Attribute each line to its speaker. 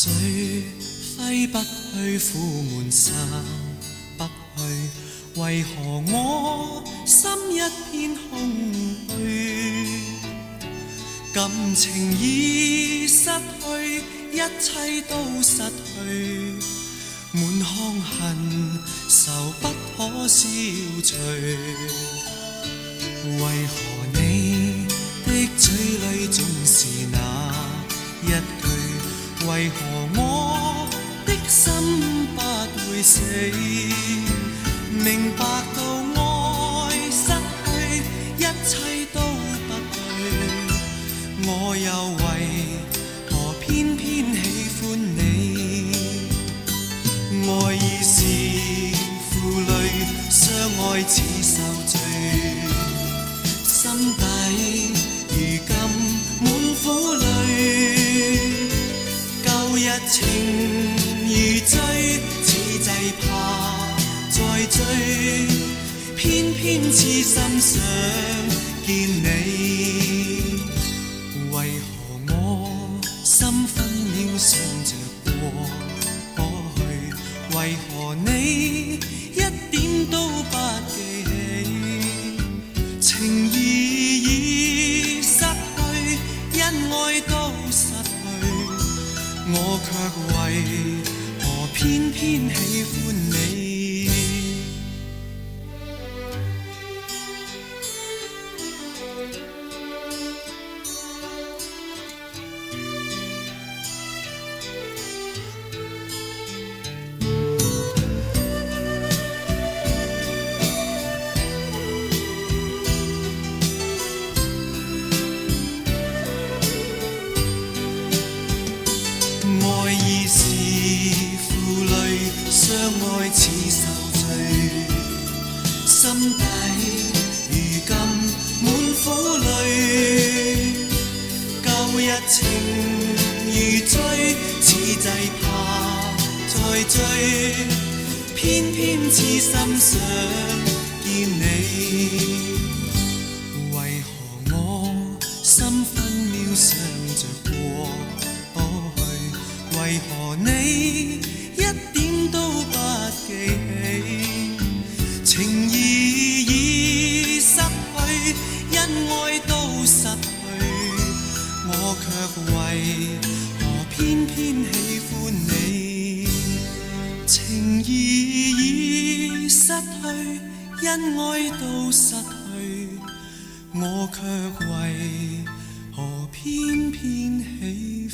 Speaker 1: 水揮不去，苦悶散不去，為何我心一片空虛？感情已失去，一切都失去，滿腔恨愁不可消除。為何你的嘴裏總是那一句？為何我的心不會死？明白到愛失去，一切都不對，我又為何偏偏喜歡你？愛已是負累，相愛似受罪，心底如今滿苦淚。舊日情如醉，此際怕再追，偏偏痴心想見你。為何我心分秒想着過去？為何你一點都不記起？情義已失去，恩愛都失去，我卻為何偏偏喜歡你？愛已是負累，相愛似受罪，心底如今滿苦淚。舊日情如醉，此際怕再追，偏偏痴心想見你。為何我心分秒想着過去？為何你一點都不記起？情義已失去，恩愛都失去，我卻為何偏偏喜歡你？情義已失去，恩愛都失去，我卻為何偏偏喜歡